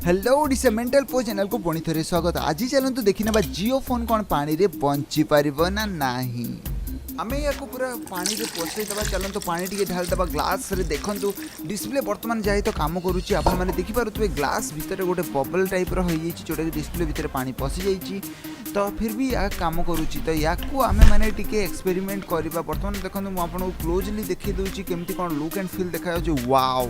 Hello Odisha mental पो channel को पुणी थे स्वागत। आज चलतु देखी ना जियो फोन कौन पानी रे बंची पार ना नहीं। आम या पूरा पानी रे पसईदे चलते पानी टी ढालदे ग्लास रे देखु डिस्प्ले बर्तमान जाए तो कम करुच्ची आप देखिपे ग्लास भितर गोटे बबल टाइप रही जोटा कि डिस्प्ले भितर पानी पशि जाइए तो फिर भी या कम करुच्ची तो या आम मैंने एक्सपेरिमेंट करवा। बर्तमान देखो मुझे क्लोजली देखी दूसरी केमती कौन लुक एंड फील देखा wow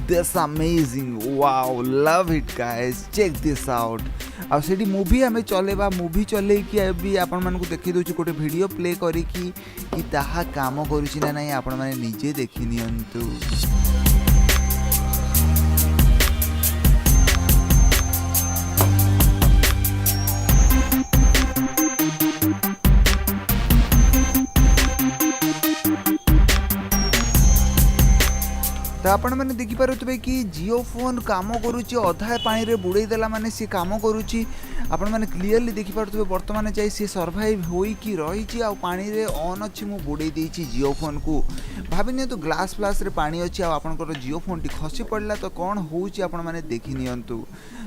this amazing wow love it guys check this out. आ सेठी मूवी आम चलेबा मूवी चलेकी भी आपण मानकु देखि दोची गोटे वीडियो प्ले करिकी कि ताहा काम करूची ना नहीं आपण माने निजे देखि नियंतु। तो आपण मैंने देखिपे कि जियो फोन कम करुच्ची अधा पानी रे बुड़े देला माने सी काम करुच्ची आपण मैंने क्लीयरली देखिपे। बर्तमान जाए सी सर्वाइव होइकी रही आ पानी रे ऑन अच्छी मु बुड़े देइची जियो फोन को भाविनी तो ग्लास फ्लास रे पानी अच्छी आपंकर जियो फोन टी खसी पड़ला तो कौन होउची आपण माने देखि नियंतु।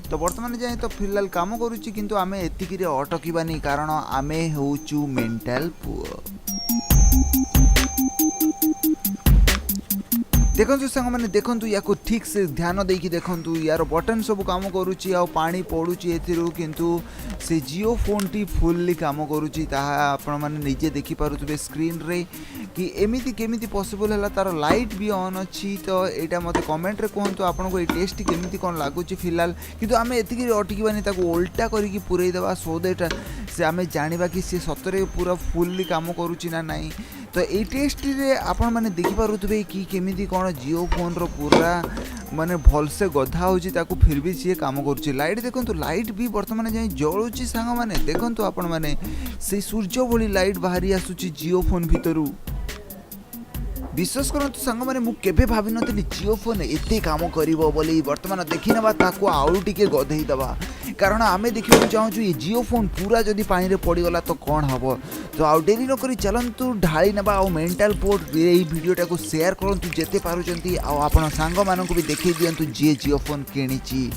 तो बर्तमान जाए तो फिलहाल काम करुच्ची किंतु आमे एतिकी रे अटकीबानी कारण आमे होउचु मेंटल पुअर। देखु सांग मैंने देखु या ठीक से ध्यान देकी देखु यार बटन सब काम करुच्ची आ पानी पड़ुची एथिरु किंतु से जियो फोन टी फुल्ली काम करुच्ची ताहा आपण माने निजे देखि पारुथबे स्क्रीन रे कि एमिति केमिति पॉसिबल है तार लाइट भी ऑन अच्छी। तो एटा मते कमेंट रे कहंतु आपण को ए टेस्ट केमिति कोन लागुची फिलहाल किंतु आमे एतिकी अटकीबानी ताको उल्टा करिकी पुरई देबा सो दैट से आमे जानिबा कि से सतरे पूरा फुल्ली काम करुची ना नहीं। तो ये टेस्ट रे आपण माने देखि पारुथबे कि केमिति कोन जियो फोन रो पूरा माने भल से गधा होची ताकू फिर भी सी काम करुची। लाइट देखंतु लाइट भी वर्तमान जाई जळुची सांग माने देखंतु आपण माने से सूर्य भली लाइट बाहरी आसुची जियो फोन भितरु। विश्वास करंतु सांग माने मु केबे भाबी नथली जियो फोन एते काम करिवो बोली। वर्तमान देखि नबा ताकू आउ टिके गधेई दबा कारण आमे देखिबा चाहूछु ये जियो फोन पूरा जदी पानी रे पड़ी गला तो कौन हबो। तो आउ डेरी न करी चलंतु ढाली नबा आ मेंटल पोर्ट एई वीडियोटा को शेयर करंतु जेते पारुचंती आ आपण सांग मानकु भी देखि दियंतु जे जियो फोन किनिची।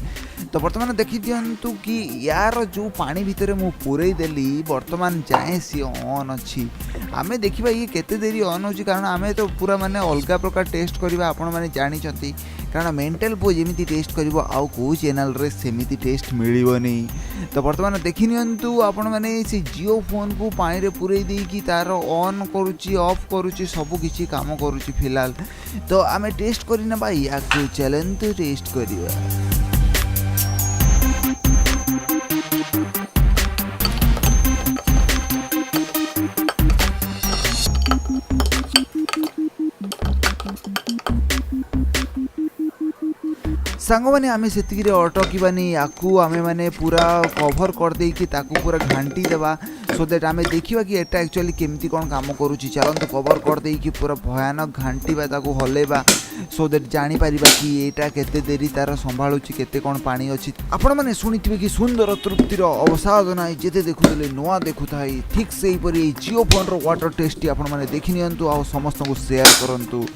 तो वर्तमान देखि दियंतु कि यार जो पानी भितर मु पुरई देली वर्तमान जाए सी ऑन अच्छी आमे देखिबा ये केते देरी ऑन होची कारण आमे तो पूरा माने अलगा प्रकार टेस्ट करबा आपण माने जानि छथि कारण मेंटल पो जेमिति टेस्ट करिवो आउ को चैनल रे सेमिति टेस्ट मिलिबोनी। तो वर्तमान देखि नियंतु आपण माने से जियो फोन को पानी रे पुरई देई कि तार ऑन करूची ऑफ करूची सब किछि काम करूची फिलहाल। तो आमे टेस्ट करि नबा या को चलंतु टेस्ट करिवा। सांग मैंने आम से अटकीबानी याकू आमे माने पूरा कभर कर देकी ताकू पूरा घांटी देवा सो दैट आमे देखिबा कि एटा एक्चुअली केमती कोन काम करूची। चलंतु कवर कर देकी पूरा भयानक घांटीबा ताकू हलेबा सो दैट जानि परिबा कि एटा केते देरी तार संभाळुची केते कोन पानी अछि। आपण माने सुनिथिबे कि सुंदर तृप्तिर अवसाद नाही जेते देखुले नोआ देखुथाई ठीक सेही परी जियो फोन रो वाटर टेस्टी आपण माने देखि नियंतु आ समस्त को शेयर करंतु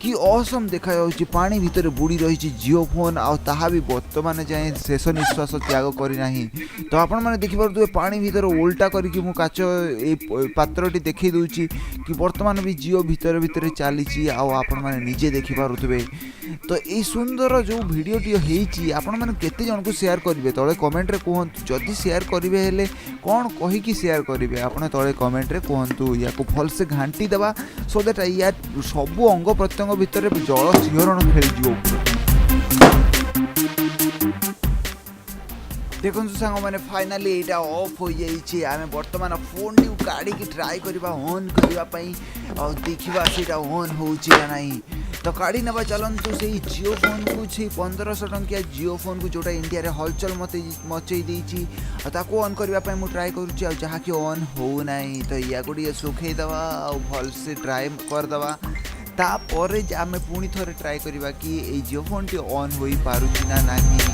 कि ऑसम देखा जाउची पानी भितर बुड़ी रही जियो फोन आ ताहा भी वर्तमान जाए शेष निश्वास त्याग करना। तो आपण मैंने देखिपे पानी भितर उल्टा करके मु काच ए पात्रटी देखी दूची कि वर्तमान भी जियो भितर भितर चली आपण मैंने निजे देखिपे। तो ये सुंदर जो भिडटी होती आपण मैंने केते जन को शेयर करेंगे तले कमेंट रे कहतु जदि शेयर करेंगे हेले कौन कहीकि शेयर करेंगे आपने तले कमेंट रे कहतु या भल से घांटी देवा सो दैट या सबू अंग प्रत्यंग भितर जल शिहरण खेल। देखो सांग मैंने फाइनाली एटा ऑफ हो जाइए आम बर्तमान फोन टी काढ़ी ट्राए करवा ऑन करने देखा सीटा ऑन होना नहीं। तो काढ़ी नवा चलतु से जियो फोन को 1500 टंकिया जियो फोन को जोटा इंडिया रे हलचल मत मचई देछि ताको ऑन करने मुझे ट्राए करुच्ची जहाँ कि ऑन होना। तो या गोटे सुखई दवा भल से ट्राए करदवा तापर आम पुणी थे ट्राए करवा कि जियो फोन टी ऑन हो पारुछि ना नहीं।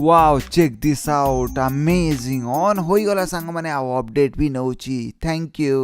Wow check this out amazing on होई गला सांग माने आ अपडेट भी नउची थैंक यू।